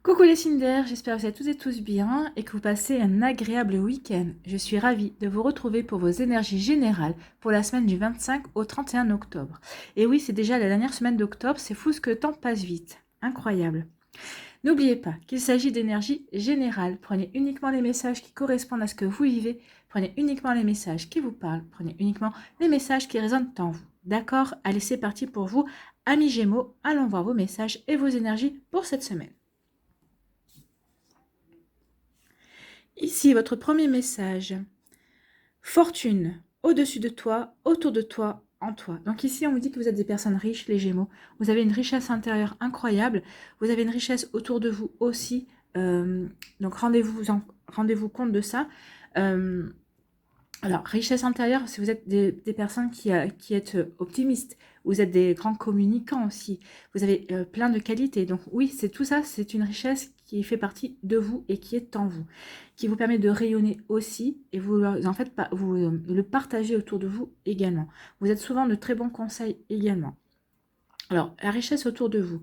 Coucou les Cinder, j'espère que vous êtes toutes et tous bien et que vous passez un agréable week-end. Je suis ravie de vous retrouver pour vos énergies générales pour la semaine du 25 au 31 octobre. Et oui, c'est déjà la dernière semaine d'octobre, c'est fou ce que le temps passe vite. Incroyable. N'oubliez pas qu'il s'agit d'énergie générale. Prenez uniquement les messages qui correspondent à ce que vous vivez. Prenez uniquement les messages qui vous parlent. Prenez uniquement les messages qui résonnent en vous. D'accord? Allez, c'est parti pour vous. Amis Gémeaux, allons voir vos messages et vos énergies pour cette semaine. Ici, votre premier message. Fortune, au-dessus de toi, autour de toi, en toi. Donc ici, on vous dit que vous êtes des personnes riches, les Gémeaux. Vous avez une richesse intérieure incroyable. Vous avez une richesse autour de vous aussi. Donc rendez-vous compte de ça. Alors, richesse intérieure, si vous êtes des personnes qui êtes optimistes, vous êtes des grands communicants aussi, vous avez plein de qualités. Donc oui, c'est tout ça, c'est une richesse qui fait partie de vous et qui est en vous, qui vous permet de rayonner aussi et vous en faites vous le partagez autour de vous également. Vous êtes souvent de très bons conseils également. Alors, la richesse autour de vous.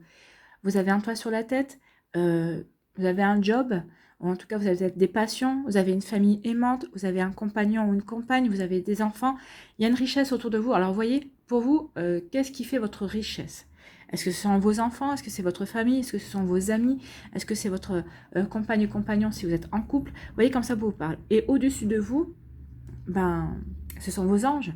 Vous avez un toit sur la tête, vous avez un job, ou en tout cas vous avez des passions, vous avez une famille aimante, vous avez un compagnon ou une compagne, vous avez des enfants, il y a une richesse autour de vous. Alors vous voyez, pour vous, qu'est-ce qui fait votre richesse? Est-ce que ce sont vos enfants? Est-ce que c'est votre famille? Est-ce que ce sont vos amis? Est-ce que c'est votre compagne ou compagnon si vous êtes en couple? Vous voyez comme ça vous parle. Et au-dessus de vous, ben, ce sont vos anges,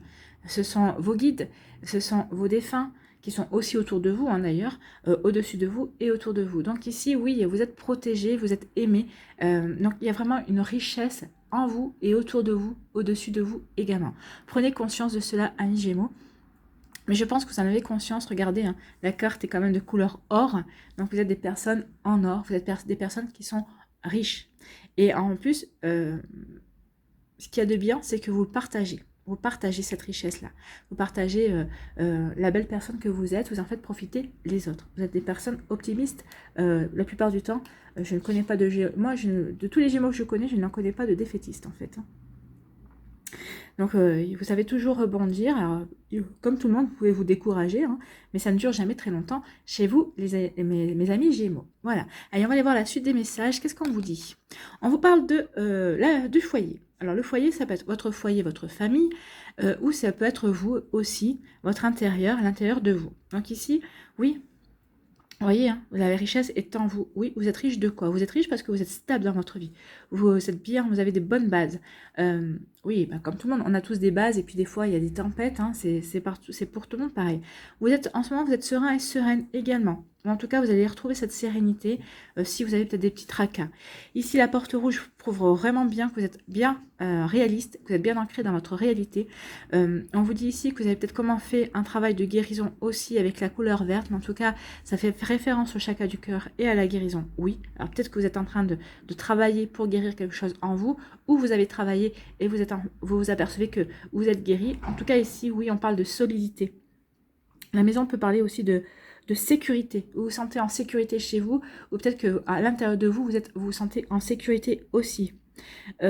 ce sont vos guides, ce sont vos défunts qui sont aussi autour de vous, hein, d'ailleurs, au-dessus de vous et autour de vous. Donc ici, oui, vous êtes protégés, vous êtes aimés. Donc il y a vraiment une richesse en vous et autour de vous, au-dessus de vous également. Prenez conscience de cela, amis Gémeaux. Mais je pense que vous en avez conscience. Regardez, hein, la carte est quand même de couleur or. Donc vous êtes des personnes en or, vous êtes des personnes qui sont riches. Et en plus, ce qu'il y a de bien, c'est que vous le partagez. Vous partagez cette richesse-là. Vous partagez la belle personne que vous êtes. Vous en faites profiter les autres. Vous êtes des personnes optimistes. La plupart du temps, je ne connais pas de Gémeaux. Moi, de tous les Gémeaux que je connais, je n'en connais pas de défaitistes, en fait. Donc, vous savez toujours rebondir. Alors, comme tout le monde, vous pouvez vous décourager, hein, mais ça ne dure jamais très longtemps chez vous, mes amis Gémeaux. Voilà. Allez, on va aller voir la suite des messages. Qu'est-ce qu'on vous dit? On vous parle du foyer. Alors, le foyer, ça peut être votre foyer, votre famille, ou ça peut être vous aussi, votre intérieur, l'intérieur de vous. Donc ici, oui, vous voyez, hein, la richesse est en vous. Oui, vous êtes riche de quoi? Vous êtes riche parce que vous êtes stable dans votre vie. Vous êtes bien, vous avez des bonnes bases. Oui, bah, comme tout le monde, on a tous des bases et puis des fois, il y a des tempêtes. Hein, c'est pour tout le monde pareil. En ce moment, vous êtes serein et sereine également. Ou en tout cas, vous allez retrouver cette sérénité si vous avez peut-être des petits tracas. Ici, la porte rouge prouve vraiment bien que vous êtes bien réaliste, que vous êtes bien ancré dans votre réalité. On vous dit ici que vous avez peut-être commencé un travail de guérison aussi avec la couleur verte, mais en tout cas, ça fait référence au chakra du cœur et à la guérison, oui. Alors peut-être que vous êtes en train de travailler pour guérir quelque chose en vous, ou vous avez travaillé et vous vous apercevez que vous êtes guéri. En tout cas ici, oui, on parle de solidité. La maison peut parler aussi de sécurité. Vous vous sentez en sécurité chez vous, ou peut-être qu'à l'intérieur de vous, vous vous sentez en sécurité aussi. Vous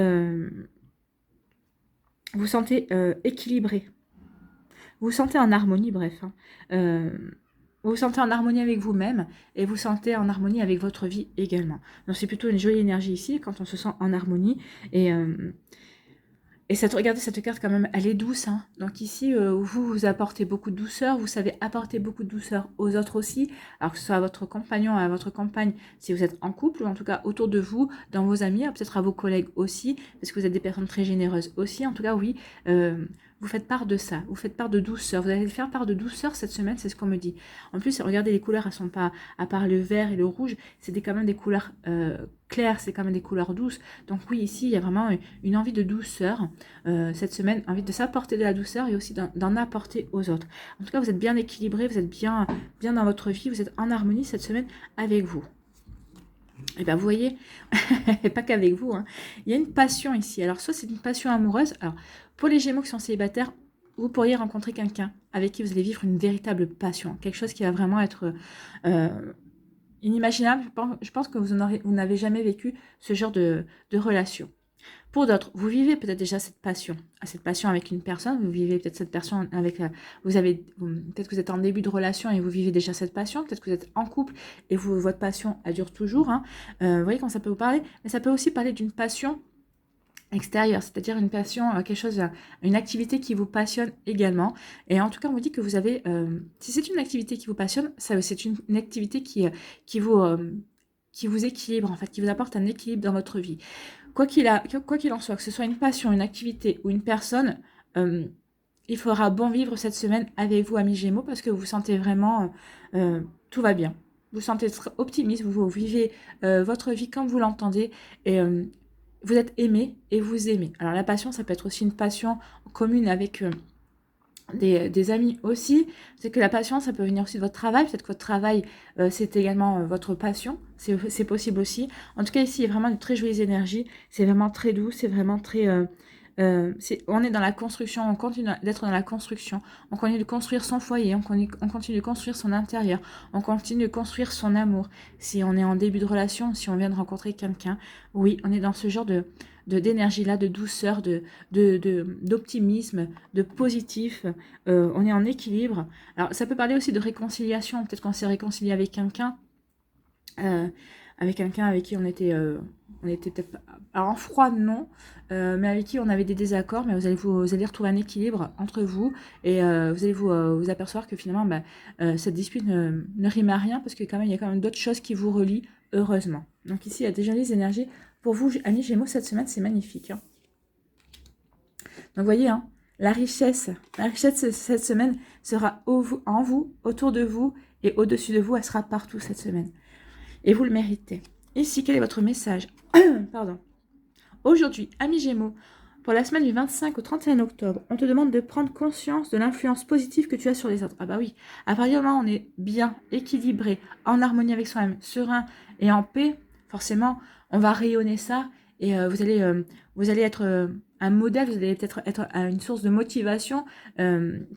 vous sentez équilibré. Vous vous sentez en harmonie, bref. Hein. Vous vous sentez en harmonie avec vous-même et vous sentez en harmonie avec votre vie également. Donc c'est plutôt une jolie énergie ici quand on se sent en harmonie. Et regardez cette carte quand même, elle est douce. Hein. Donc ici, vous apportez beaucoup de douceur, vous savez apporter beaucoup de douceur aux autres aussi, alors que ce soit à votre compagnon, à votre compagne, si vous êtes en couple, ou en tout cas autour de vous, dans vos amis, peut-être à vos collègues aussi, parce que vous êtes des personnes très généreuses aussi. En tout cas, oui, vous faites part de ça, vous faites part de douceur, vous allez faire part de douceur cette semaine, c'est ce qu'on me dit. En plus, regardez, les couleurs, elles sont pas, à part le vert et le rouge, c'est quand même des couleurs claires, c'est quand même des couleurs douces. Donc oui, ici, il y a vraiment une envie de douceur cette semaine, envie de s'apporter de la douceur et aussi d'en apporter aux autres. En tout cas, vous êtes bien équilibré, vous êtes bien dans votre vie, vous êtes en harmonie cette semaine avec vous. Et bien, vous voyez, et pas qu'avec vous, hein, il y a une passion ici. Alors, soit c'est une passion amoureuse. Alors, pour les Gémeaux qui sont célibataires, vous pourriez rencontrer quelqu'un avec qui vous allez vivre une véritable passion. Quelque chose qui va vraiment être inimaginable. Je pense que vous n'avez jamais vécu ce genre de relation. Pour d'autres, vous vivez peut-être déjà cette passion avec une personne, vous vivez peut-être cette passion avec, peut-être que vous êtes en début de relation et vous vivez déjà cette passion, peut-être que vous êtes en couple et votre passion, elle dure toujours, hein. Vous voyez comment ça peut vous parler, mais ça peut aussi parler d'une passion extérieure, c'est-à-dire une passion, quelque chose, une activité qui vous passionne également. Et en tout cas, on vous dit que vous avez, si c'est une activité qui vous passionne, c'est une activité qui vous, qui vous équilibre, en fait, qui vous apporte un équilibre dans votre vie. Quoi qu'il en soit, que ce soit une passion, une activité ou une personne, il faudra bon vivre cette semaine avec vous, amis Gémeaux, parce que vous sentez vraiment, tout va bien. Vous sentez optimiste, vous vivez votre vie comme vous l'entendez, et vous êtes aimé et vous aimez. Alors la passion, ça peut être aussi une passion commune avec des amis aussi. C'est que la passion, ça peut venir aussi de votre travail. Peut-être que votre travail, c'est également votre passion. C'est possible aussi. En tout cas, ici, il y a vraiment de très jolies énergies. C'est vraiment très doux. C'est vraiment très... on est dans la construction. On continue d'être dans la construction. On continue de construire son foyer. On continue de construire son intérieur. On continue de construire son amour. Si on est en début de relation, si on vient de rencontrer quelqu'un, oui, on est dans ce genre d'énergie-là, de douceur, d'optimisme, de positif. On est en équilibre. Alors, ça peut parler aussi de réconciliation. Peut-être qu'on s'est réconcilié euh, avec quelqu'un avec qui on était peut-être pas... Alors, en froid, non, mais avec qui on avait des désaccords, mais vous allez retrouver un équilibre entre vous, et vous allez vous apercevoir que finalement, cette dispute ne rime à rien, parce que quand même, il y a quand même d'autres choses qui vous relient, heureusement. Donc ici, il y a déjà les énergies. Pour vous, amis Gémeaux, cette semaine, c'est magnifique, hein. Donc, vous voyez, hein, la richesse cette semaine sera en vous, autour de vous et au-dessus de vous. Elle sera partout cette semaine. Et vous le méritez. Ici, quel est votre message? Pardon. Aujourd'hui, amis Gémeaux, pour la semaine du 25 au 31 octobre, on te demande de prendre conscience de l'influence positive que tu as sur les autres. Ah bah oui, à partir du moment où on est bien, équilibré, en harmonie avec soi-même, serein et en paix, forcément, on va rayonner ça, et vous allez être un modèle, vous allez être une source de motivation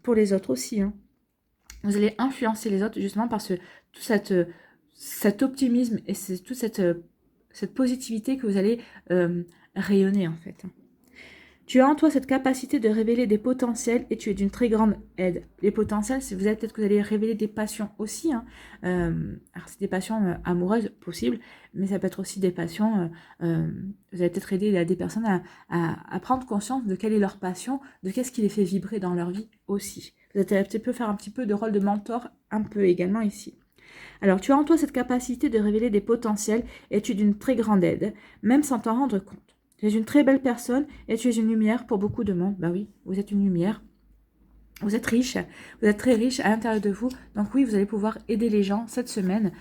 pour les autres aussi, hein. Vous allez influencer les autres justement par tout cet optimisme et toute cette positivité que vous allez rayonner, en fait. Tu as en toi cette capacité de révéler des potentiels et tu es d'une très grande aide. Les potentiels, c'est peut-être que vous allez révéler des passions aussi, hein. Alors, c'est des passions amoureuses possibles, mais ça peut être aussi des passions... vous allez peut-être aider des personnes à prendre conscience de quelle est leur passion, de qu'est-ce qui les fait vibrer dans leur vie aussi. Vous allez peut-être faire un petit peu de rôle de mentor, un peu également ici. Alors, tu as en toi cette capacité de révéler des potentiels et tu es d'une très grande aide, même sans t'en rendre compte. Tu es une très belle personne et tu es une lumière pour beaucoup de monde. Bah oui, vous êtes une lumière. Vous êtes riche, vous êtes très riche à l'intérieur de vous. Donc oui, vous allez pouvoir aider les gens cette semaine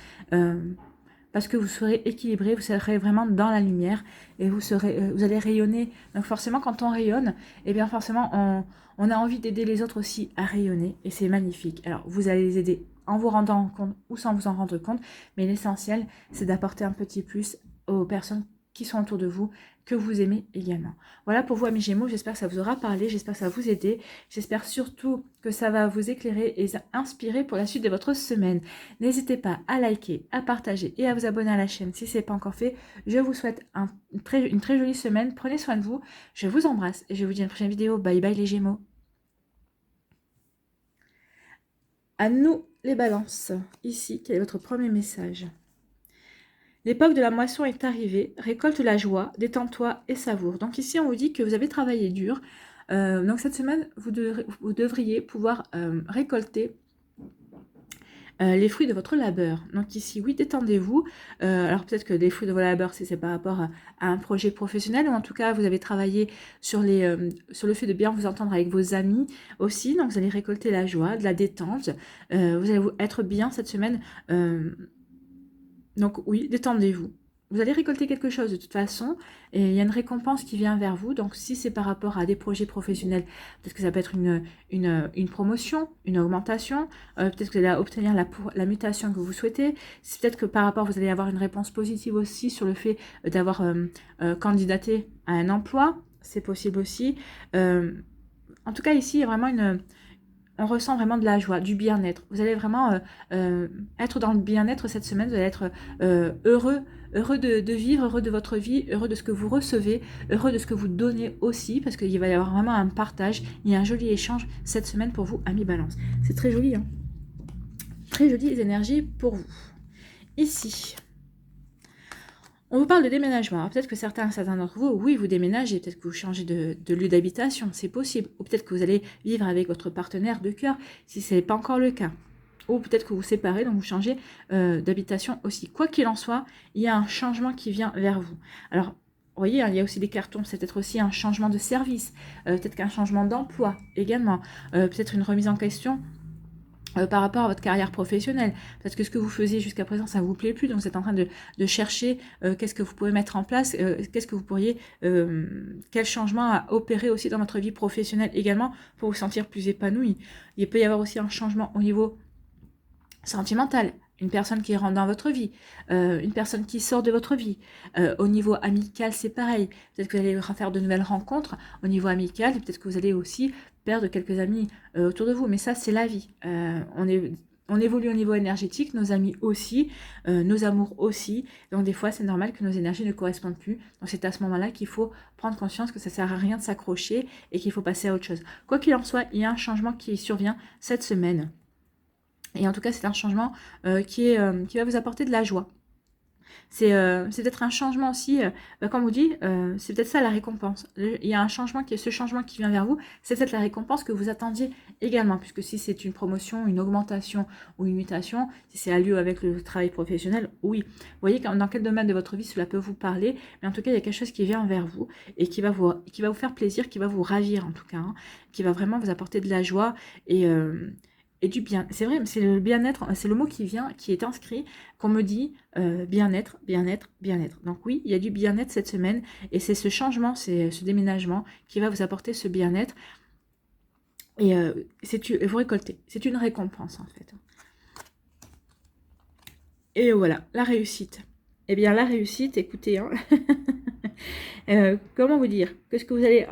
parce que vous serez équilibré, vous serez vraiment dans la lumière et vous allez rayonner. Donc forcément, quand on rayonne, eh bien forcément, on a envie d'aider les autres aussi à rayonner et c'est magnifique. Alors vous allez les aider en vous rendant compte ou sans vous en rendre compte, mais l'essentiel, c'est d'apporter un petit plus aux personnes qui sont autour de vous, que vous aimez également. Voilà pour vous, amis Gémeaux, j'espère que ça vous aura parlé, j'espère que ça va vous aider, j'espère surtout que ça va vous éclairer et inspirer pour la suite de votre semaine. N'hésitez pas à liker, à partager et à vous abonner à la chaîne si ce n'est pas encore fait. Je vous souhaite une très jolie semaine, prenez soin de vous, je vous embrasse et je vous dis à une prochaine vidéo. Bye bye les Gémeaux. À nous les balances, ici, quel est votre premier message? L'époque de la moisson est arrivée, récolte la joie, détends-toi et savoure. Donc ici, on vous dit que vous avez travaillé dur. Donc cette semaine, vous devriez pouvoir récolter les fruits de votre labeur. Donc ici, oui, détendez-vous. Alors peut-être que des fruits de votre labeur, c'est par rapport à un projet professionnel, ou en tout cas, vous avez travaillé sur le fait de bien vous entendre avec vos amis aussi. Donc vous allez récolter la joie, de la détente. Vous allez être bien cette semaine. Donc oui, détendez-vous. Vous allez récolter quelque chose de toute façon et il y a une récompense qui vient vers vous. Donc si c'est par rapport à des projets professionnels, peut-être que ça peut être une promotion, une augmentation, peut-être que vous allez obtenir la mutation que vous souhaitez. C'est peut-être que par rapport, vous allez avoir une réponse positive aussi sur le fait d'avoir candidaté à un emploi. C'est possible aussi. En tout cas, ici, il y a vraiment on ressent vraiment de la joie, du bien-être. Vous allez vraiment être dans le bien-être cette semaine, vous allez être heureux, heureux de vivre, heureux de votre vie, heureux de ce que vous recevez, heureux de ce que vous donnez aussi, parce qu'il va y avoir vraiment un partage, il y a un joli échange cette semaine pour vous, amis Balance. C'est très joli, hein. Très jolies énergies pour vous. Ici, on vous parle de déménagement. Peut-être que certains d'entre vous, oui, vous déménagez, peut-être que vous changez de lieu d'habitation, c'est possible. Ou peut-être que vous allez vivre avec votre partenaire de cœur, si ce n'est pas encore le cas. Ou peut-être que vous vous séparez, donc vous changez d'habitation aussi. Quoi qu'il en soit, il y a un changement qui vient vers vous. Alors, vous voyez, hein, il y a aussi des cartons, c'est peut-être aussi un changement de service, peut-être qu'un changement d'emploi également, peut-être une remise en question par rapport à votre carrière professionnelle. Peut-être que ce que vous faisiez jusqu'à présent, ça ne vous plaît plus, donc vous êtes en train de chercher qu'est-ce que vous pouvez mettre en place, qu'est-ce que vous pourriez, quel changement à opérer aussi dans votre vie professionnelle également pour vous sentir plus épanoui. Il peut y avoir aussi un changement au niveau sentimental, une personne qui rentre dans votre vie, une personne qui sort de votre vie. Au niveau amical, c'est pareil. Peut-être que vous allez faire de nouvelles rencontres au niveau amical, et peut-être que vous allez aussi perdre quelques amis autour de vous. Mais ça, c'est la vie. On évolue au niveau énergétique, nos amis aussi, nos amours aussi. Donc des fois, c'est normal que nos énergies ne correspondent plus. Donc c'est à ce moment-là qu'il faut prendre conscience que ça ne sert à rien de s'accrocher et qu'il faut passer à autre chose. Quoi qu'il en soit, il y a un changement qui survient cette semaine. Et en tout cas, c'est un changement qui va vous apporter de la joie. C'est peut-être un changement aussi, comme on vous dit, c'est peut-être ça la récompense. Il y a un changement ce changement qui vient vers vous, c'est peut-être la récompense que vous attendiez également, puisque si c'est une promotion, une augmentation ou une mutation, si c'est à lieu avec le travail professionnel, oui. Vous voyez dans quel domaine de votre vie cela peut vous parler, mais en tout cas, il y a quelque chose qui vient vers vous et qui va vous faire plaisir, qui va vous ravir en tout cas, hein, qui va vraiment vous apporter de la joie et du bien. C'est vrai, c'est le bien-être, c'est le mot qui vient, qui est inscrit, qu'on me dit bien-être, bien-être, bien-être. Donc oui, il y a du bien-être cette semaine, et c'est ce changement, c'est ce déménagement qui va vous apporter ce bien-être, et vous récoltez. C'est une récompense en fait. Et voilà, la réussite. Eh bien, la réussite, écoutez, hein, comment vous dire? Qu'est-ce que vous allez...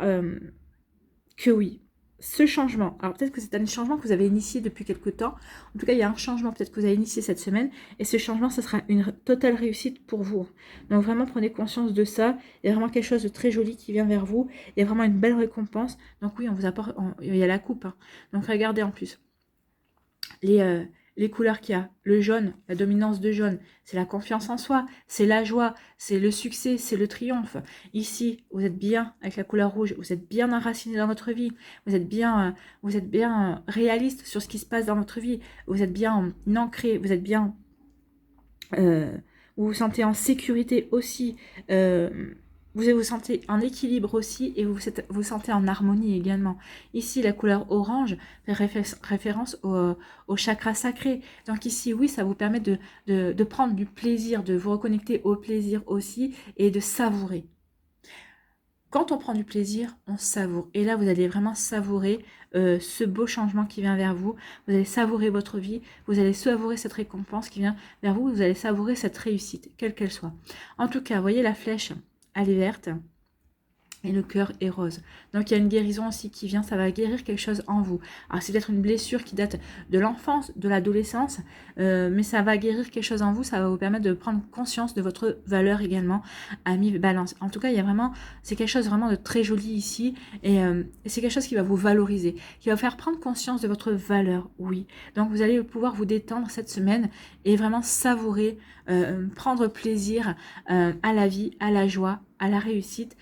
que oui. Ce changement, alors peut-être que c'est un changement que vous avez initié depuis quelque temps, en tout cas il y a un changement peut-être que vous avez initié cette semaine, et ce changement, ce sera une totale réussite pour vous. Donc vraiment prenez conscience de ça, il y a vraiment quelque chose de très joli qui vient vers vous, il y a vraiment une belle récompense, donc oui, on vous apporte, il y a la coupe, hein. Donc regardez en plus, les couleurs qu'il y a, le jaune, la dominance de jaune, c'est la confiance en soi, c'est la joie, c'est le succès, c'est le triomphe. Ici, vous êtes bien avec la couleur rouge, vous êtes bien enraciné dans votre vie, vous êtes bien réaliste sur ce qui se passe dans votre vie, vous êtes bien ancré, vous êtes bien, vous vous sentez en sécurité aussi, vous vous sentez en équilibre aussi, et vous vous sentez en harmonie également. Ici, la couleur orange fait référence au chakra sacré. Donc ici, oui, ça vous permet de prendre du plaisir, de vous reconnecter au plaisir aussi, et de savourer. Quand on prend du plaisir, on savoure. Et là, vous allez vraiment savourer ce beau changement qui vient vers vous. Vous allez savourer votre vie. Vous allez savourer cette récompense qui vient vers vous. Vous allez savourer cette réussite, quelle qu'elle soit. En tout cas, voyez la flèche, elle est verte. Et le cœur est rose. Donc il y a une guérison aussi qui vient, ça va guérir quelque chose en vous. Alors c'est peut-être une blessure qui date de l'enfance, de l'adolescence, mais ça va guérir quelque chose en vous, ça va vous permettre de prendre conscience de votre valeur également, ami Balance. En tout cas, il y a vraiment, c'est quelque chose vraiment de très joli ici, et c'est quelque chose qui va vous valoriser, qui va vous faire prendre conscience de votre valeur, oui. Donc vous allez pouvoir vous détendre cette semaine et vraiment savourer, prendre plaisir à la vie, à la joie, à la réussite.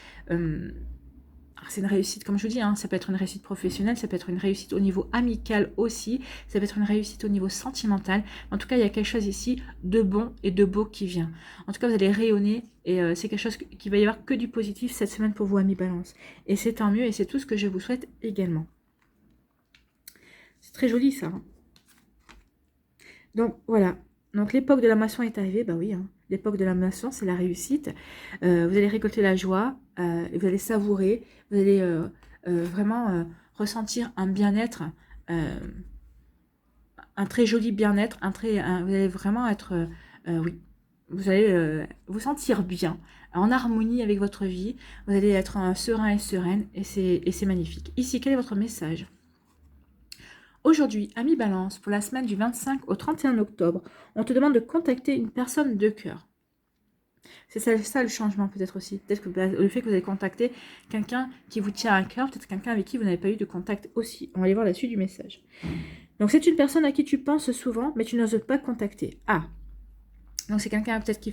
C'est une réussite, comme je vous dis, hein, ça peut être une réussite professionnelle, ça peut être une réussite au niveau amical aussi, ça peut être une réussite au niveau sentimental. En tout cas, il y a quelque chose ici de bon et de beau qui vient. En tout cas, vous allez rayonner, et c'est quelque chose qui va y avoir que du positif cette semaine pour vous, amis Balance. Et c'est tant mieux, et c'est tout ce que je vous souhaite également. C'est très joli ça, hein. Donc voilà, donc l'époque de la moisson est arrivée, bah oui, hein. L'époque de la moisson, c'est la réussite. Vous allez récolter la joie, et vous allez savourer, vous allez vraiment ressentir un bien-être, un très joli bien-être, vous allez vraiment être, oui, vous allez vous sentir bien, en harmonie avec votre vie, vous allez être serein et sereine, et c'est magnifique. Ici, quel est votre message? Aujourd'hui, ami Balance, pour la semaine du 25 au 31 octobre, on te demande de contacter une personne de cœur. C'est ça le changement peut-être aussi. Peut-être que le fait que vous avez contacté quelqu'un qui vous tient à cœur, peut-être quelqu'un avec qui vous n'avez pas eu de contact aussi. On va aller voir la suite du message. Donc c'est une personne à qui tu penses souvent, mais tu n'oses pas contacter. Ah, donc c'est quelqu'un peut-être qui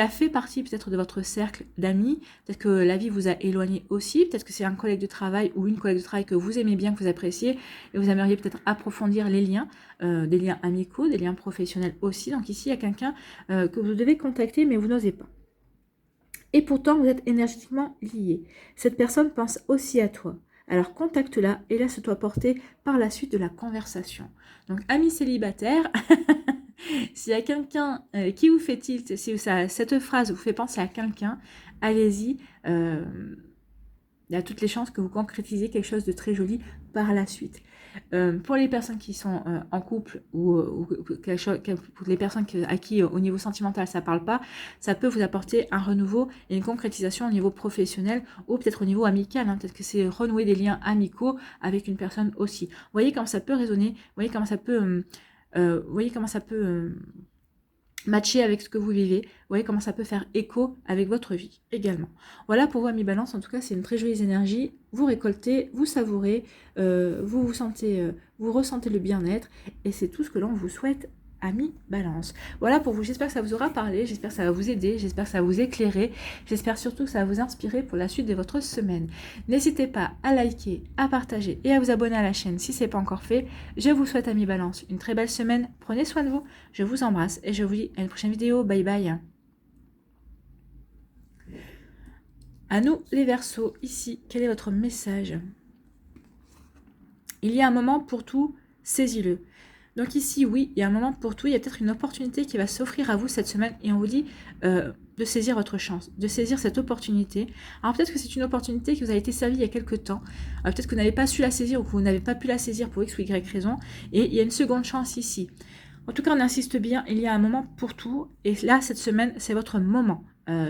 a fait partie peut-être de votre cercle d'amis. Peut-être que la vie vous a éloigné aussi. Peut-être que c'est un collègue de travail ou une collègue de travail que vous aimez bien, que vous appréciez. Et vous aimeriez peut-être approfondir les liens, des liens amicaux, des liens professionnels aussi. Donc ici, il y a quelqu'un que vous devez contacter, mais vous n'osez pas. Et pourtant, vous êtes énergétiquement liés. Cette personne pense aussi à toi. Alors contacte-la et laisse-toi porter par la suite de la conversation. Donc, amis célibataires, s'il y a quelqu'un qui vous fait tilt, si cette phrase vous fait penser à quelqu'un, allez-y. Il y a toutes les chances que vous concrétisez quelque chose de très joli par la suite. Pour les personnes qui sont en couple ou pour les personnes à qui au niveau sentimental ça ne parle pas, ça peut vous apporter un renouveau et une concrétisation au niveau professionnel ou peut-être au niveau amical. Peut-être que c'est renouer des liens amicaux avec une personne aussi. Vous voyez comment ça peut résonner, vous voyez comment ça peut... matcher avec ce que vous vivez, vous voyez comment ça peut faire écho avec votre vie également. Voilà pour vous amis Balance, en tout cas c'est une très jolie énergie, vous récoltez, vous savourez, vous ressentez le bien-être et c'est tout ce que l'on vous souhaite amis Balance. Voilà pour vous, j'espère que ça vous aura parlé, j'espère que ça va vous aider, j'espère que ça va vous éclairer, j'espère surtout que ça va vous inspirer pour la suite de votre semaine. N'hésitez pas à liker, à partager et à vous abonner à la chaîne si ce n'est pas encore fait. Je vous souhaite amis Balance une très belle semaine, prenez soin de vous, je vous embrasse et je vous dis à une prochaine vidéo, bye bye. À nous les Verseaux, ici, quel est votre message? Il y a un moment pour tout, saisis-le. Donc ici, oui, il y a un moment pour tout, il y a peut-être une opportunité qui va s'offrir à vous cette semaine et on vous dit de saisir votre chance, de saisir cette opportunité. Alors peut-être que c'est une opportunité qui vous a été servie il y a quelques temps, peut-être que vous n'avez pas su la saisir ou que vous n'avez pas pu la saisir pour X ou Y raison et il y a une seconde chance ici. En tout cas, on insiste bien, il y a un moment pour tout et là, cette semaine, c'est votre moment.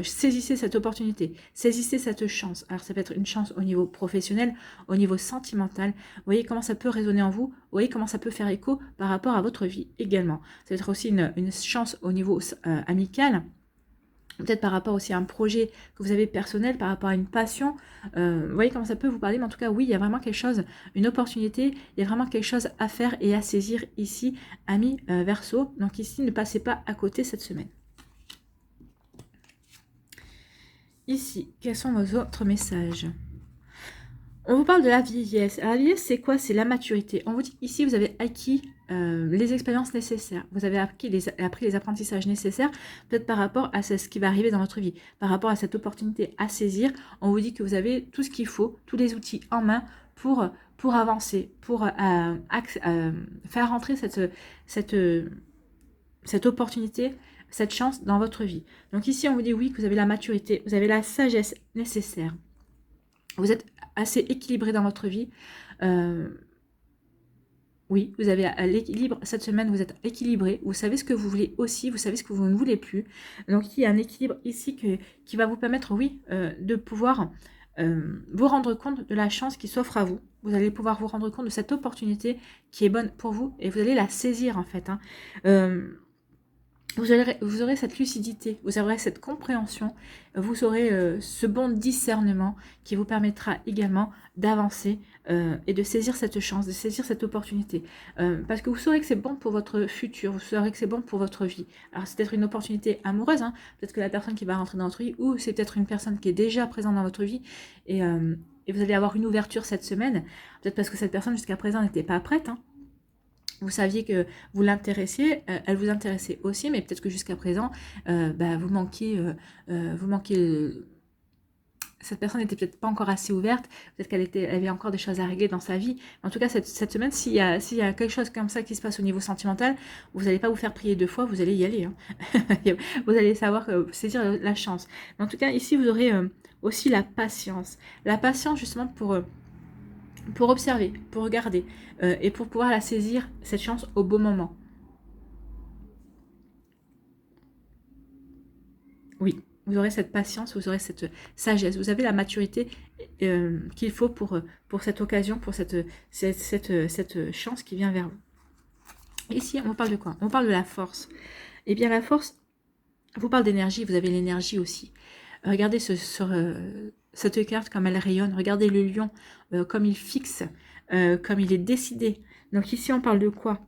Saisissez cette opportunité, saisissez cette chance. Alors ça peut être une chance au niveau professionnel, au niveau sentimental. Vous voyez comment ça peut résonner en vous, vous voyez comment ça peut faire écho par rapport à votre vie également. Ça peut être aussi une chance au niveau amical, peut-être par rapport aussi à un projet que vous avez personnel, par rapport à une passion. Vous voyez comment ça peut vous parler, mais en tout cas oui, il y a vraiment quelque chose, une opportunité, il y a vraiment quelque chose à faire et à saisir ici, amis Verseau. Donc ici, ne passez pas à côté cette semaine. Ici, quels sont vos autres messages? On vous parle de la vieillesse. Alors, la vieillesse, c'est quoi? C'est la maturité. On vous dit ici, vous avez acquis les expériences nécessaires. Vous avez appris les apprentissages nécessaires, peut-être par rapport à ce qui va arriver dans votre vie, par rapport à cette opportunité à saisir. On vous dit que vous avez tout ce qu'il faut, tous les outils en main pour avancer, pour faire rentrer cette opportunité, cette chance dans votre vie. Donc ici, on vous dit oui, que vous avez la maturité, vous avez la sagesse nécessaire. Vous êtes assez équilibré dans votre vie. Oui, vous avez l'équilibre. Cette semaine, vous êtes équilibré. Vous savez ce que vous voulez aussi. Vous savez ce que vous ne voulez plus. Donc, il y a un équilibre ici qui va vous permettre, oui, de pouvoir vous rendre compte de la chance qui s'offre à vous. Vous allez pouvoir vous rendre compte de cette opportunité qui est bonne pour vous et vous allez la saisir, en fait. Vous aurez cette lucidité, vous aurez cette compréhension, vous aurez ce bon discernement qui vous permettra également d'avancer et de saisir cette chance, de saisir cette opportunité. Parce que vous saurez que c'est bon pour votre futur, vous saurez que c'est bon pour votre vie. Alors c'est peut-être une opportunité amoureuse, peut-être que la personne qui va rentrer dans votre vie, ou c'est peut-être une personne qui est déjà présente dans votre vie, et vous allez avoir une ouverture cette semaine, peut-être parce que cette personne jusqu'à présent n'était pas prête, Vous saviez que vous l'intéressiez, elle vous intéressait aussi, mais peut-être que jusqu'à présent, vous manquiez, cette personne n'était peut-être pas encore assez ouverte, peut-être elle avait encore des choses à régler dans sa vie. En tout cas, cette semaine, s'il y a quelque chose comme ça qui se passe au niveau sentimental, vous n'allez pas vous faire prier 2 fois, vous allez y aller. Vous allez savoir saisir la chance. Mais en tout cas, ici, vous aurez aussi la patience. La patience, justement, pour observer, pour regarder et pour pouvoir la saisir, cette chance, au bon moment. Oui, Vous aurez cette patience, vous aurez cette sagesse, vous avez la maturité qu'il faut pour cette occasion, pour cette chance qui vient vers vous. Ici, on parle de quoi? On parle de la force. Eh bien, la force, on vous parle d'énergie, vous avez l'énergie aussi. Regardez cette carte comme elle rayonne, regardez le lion comme il fixe, comme il est décidé. Donc ici, on parle de quoi?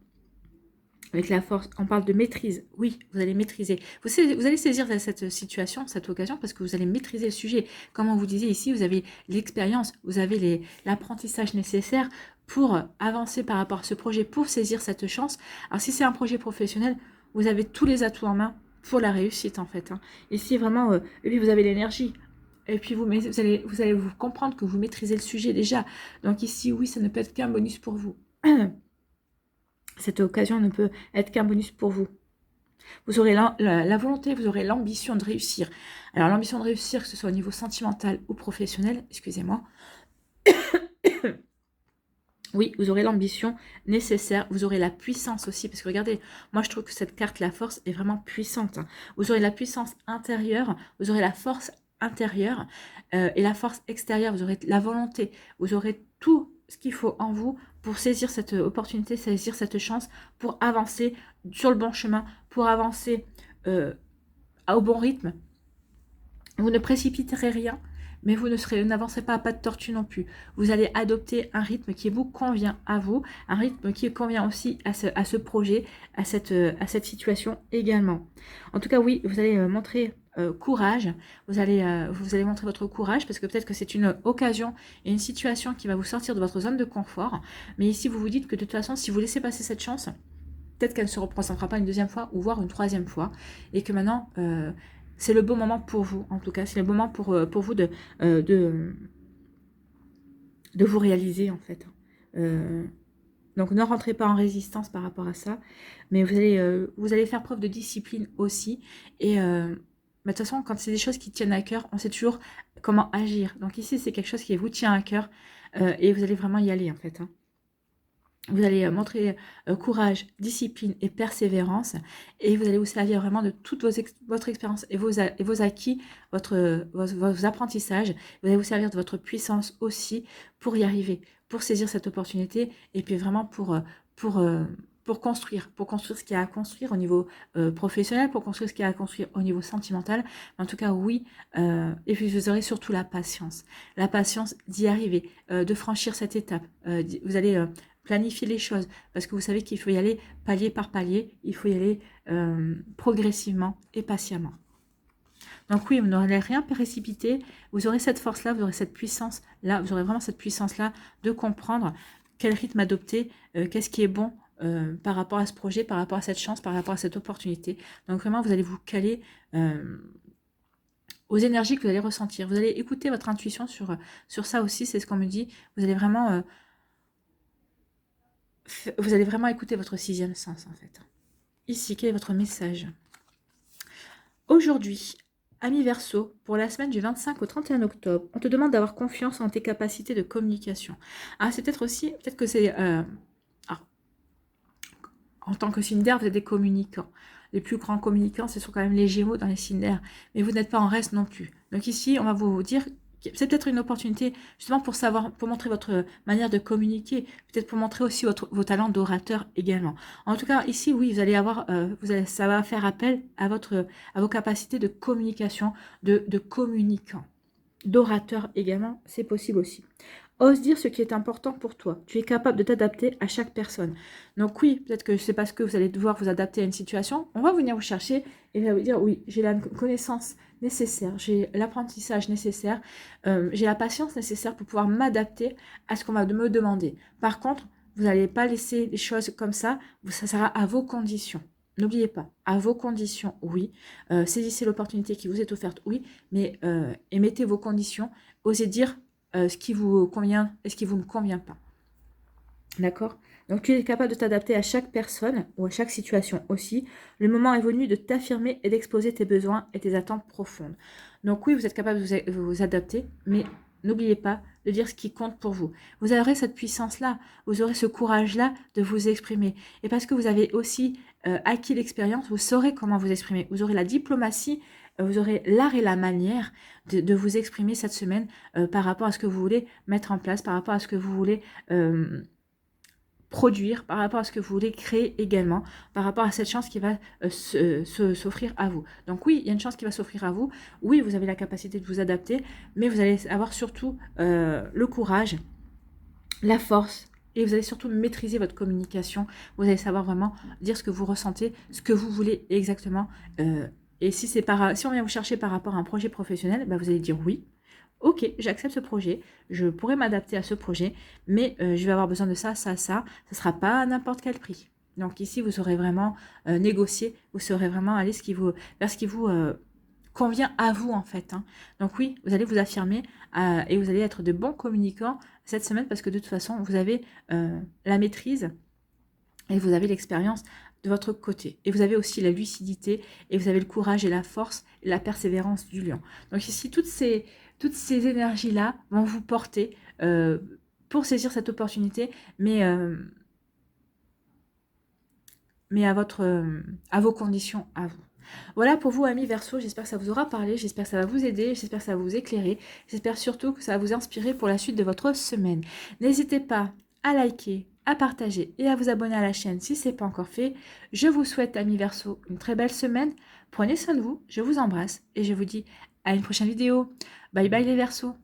Avec la force, on parle de maîtrise. Oui, vous allez maîtriser. Vous allez saisir cette situation, cette occasion, parce que vous allez maîtriser le sujet. Comme on vous disait ici, vous avez l'expérience, vous avez l'apprentissage nécessaire pour avancer par rapport à ce projet, pour saisir cette chance. Alors si c'est un projet professionnel, vous avez tous les atouts en main pour la réussite en fait. Ici vraiment, et puis vous avez l'énergie. Et puis vous allez vous comprendre que vous maîtrisez le sujet déjà. Donc ici, oui, ça ne peut être qu'un bonus pour vous. Cette occasion ne peut être qu'un bonus pour vous. Vous aurez la volonté, vous aurez l'ambition de réussir. Alors l'ambition de réussir, que ce soit au niveau sentimental ou professionnel, excusez-moi. Oui, vous aurez l'ambition nécessaire, vous aurez la puissance aussi, parce que regardez, moi je trouve que cette carte, la force, est vraiment puissante. Vous aurez la puissance intérieure, vous aurez la force intérieure et la force extérieure, vous aurez la volonté, vous aurez tout ce qu'il faut en vous pour saisir cette opportunité, saisir cette chance, pour avancer sur le bon chemin, pour avancer au bon rythme. Vous ne précipiterez rien, mais vous n'avancerez pas à pas de tortue non plus. Vous allez adopter un rythme qui vous convient à vous, un rythme qui convient aussi à ce projet, à cette situation également. En tout cas, oui, vous allez montrer courage, vous allez montrer votre courage, parce que peut-être que c'est une occasion et une situation qui va vous sortir de votre zone de confort, mais ici, vous vous dites que de toute façon, si vous laissez passer cette chance, peut-être qu'elle ne se représentera pas une deuxième fois, ou voire une troisième fois, et que maintenant... c'est le bon moment pour vous, en tout cas. C'est le moment pour vous de vous réaliser, en fait. Donc, ne rentrez pas en résistance par rapport à ça. Mais vous allez faire preuve de discipline aussi. Et de toute façon, quand c'est des choses qui tiennent à cœur, on sait toujours comment agir. Donc ici, c'est quelque chose qui vous tient à cœur. Et vous allez vraiment y aller, en fait. Vous allez montrer courage, discipline et persévérance, et vous allez vous servir vraiment de toute votre expérience et vos acquis, vos apprentissages. Vous allez vous servir de votre puissance aussi pour y arriver, pour saisir cette opportunité, et puis vraiment pour construire ce qu'il y a à construire au niveau professionnel, pour construire ce qu'il y a à construire au niveau sentimental. En tout cas, oui, et puis vous aurez surtout la patience d'y arriver, de franchir cette étape. Vous allez planifier les choses, parce que vous savez qu'il faut y aller palier par palier, il faut y aller progressivement et patiemment. Donc oui, vous n'aurez rien précipité, vous aurez cette force-là, vous aurez cette puissance-là, vous aurez vraiment cette puissance-là de comprendre quel rythme adopter, qu'est-ce qui est bon par rapport à ce projet, par rapport à cette chance, par rapport à cette opportunité. Donc vraiment, vous allez vous caler aux énergies que vous allez ressentir. Vous allez écouter votre intuition sur ça aussi, c'est ce qu'on me dit. Vous allez vraiment écouter votre sixième sens, en fait. Ici, quel est votre message? Aujourd'hui, ami Verseau, pour la semaine du 25 au 31 octobre, on te demande d'avoir confiance en tes capacités de communication. Ah, c'est peut-être que c'est... en tant que signe d'air, vous êtes des communicants. Les plus grands communicants, ce sont quand même les Gémeaux dans les signes d'air. Mais vous n'êtes pas en reste non plus. Donc ici, on va vous dire... C'est peut-être une opportunité justement pour montrer votre manière de communiquer, peut-être pour montrer aussi vos talents d'orateur également. En tout cas, ici, oui, vous allez avoir, ça va faire appel à vos capacités de communication, de communicant, d'orateur également, c'est possible aussi. Ose dire ce qui est important pour toi. Tu es capable de t'adapter à chaque personne. Donc oui, peut-être que c'est parce que vous allez devoir vous adapter à une situation. On va venir vous chercher et va vous dire, oui, j'ai la connaissance nécessaire, j'ai l'apprentissage nécessaire, j'ai la patience nécessaire pour pouvoir m'adapter à ce qu'on va me demander. Par contre, vous n'allez pas laisser les choses comme ça sera à vos conditions. N'oubliez pas, à vos conditions, oui. Saisissez l'opportunité qui vous est offerte, oui, mais émettez vos conditions. Osez dire ce qui vous convient et ce qui vous ne convient pas. D'accord? Donc, tu es capable de t'adapter à chaque personne ou à chaque situation aussi. Le moment est venu de t'affirmer et d'exposer tes besoins et tes attentes profondes. Donc, oui, vous êtes capable de vous adapter, mais n'oubliez pas de dire ce qui compte pour vous. Vous aurez cette puissance-là, vous aurez ce courage-là de vous exprimer. Et parce que vous avez aussi acquis l'expérience, vous saurez comment vous exprimer. Vous aurez la diplomatie, vous aurez l'art et la manière de vous exprimer cette semaine par rapport à ce que vous voulez mettre en place, par rapport à ce que vous voulez produire, par rapport à ce que vous voulez créer également, par rapport à cette chance qui va s'offrir à vous. Donc oui, il y a une chance qui va s'offrir à vous. Oui, vous avez la capacité de vous adapter, mais vous allez avoir surtout le courage, la force, et vous allez surtout maîtriser votre communication. Vous allez savoir vraiment dire ce que vous ressentez, ce que vous voulez exactement. Et si on vient vous chercher par rapport à un projet professionnel, bah, vous allez dire oui. Ok, j'accepte ce projet, je pourrais m'adapter à ce projet, mais je vais avoir besoin de ça, ça, ça. Ça ne sera pas à n'importe quel prix. Donc ici, vous aurez vraiment négocié, vous saurez vraiment aller vers ce qui vous convient à vous en fait. Hein. Donc oui, vous allez vous affirmer et vous allez être de bons communicants cette semaine parce que de toute façon, vous avez la maîtrise et vous avez l'expérience de votre côté. Et vous avez aussi la lucidité et vous avez le courage et la force et la persévérance du lion. Donc ici, toutes ces énergies-là vont vous porter pour saisir cette opportunité, mais à vos conditions, à vous. Voilà pour vous, amis Verseau, j'espère que ça vous aura parlé, j'espère que ça va vous aider, j'espère que ça va vous éclairer, j'espère surtout que ça va vous inspirer pour la suite de votre semaine. N'hésitez pas à liker, à partager et à vous abonner à la chaîne si ce n'est pas encore fait. Je vous souhaite, amis Verseau, une très belle semaine. Prenez soin de vous, je vous embrasse et je vous dis à une prochaine vidéo. Bye bye les Verseaux.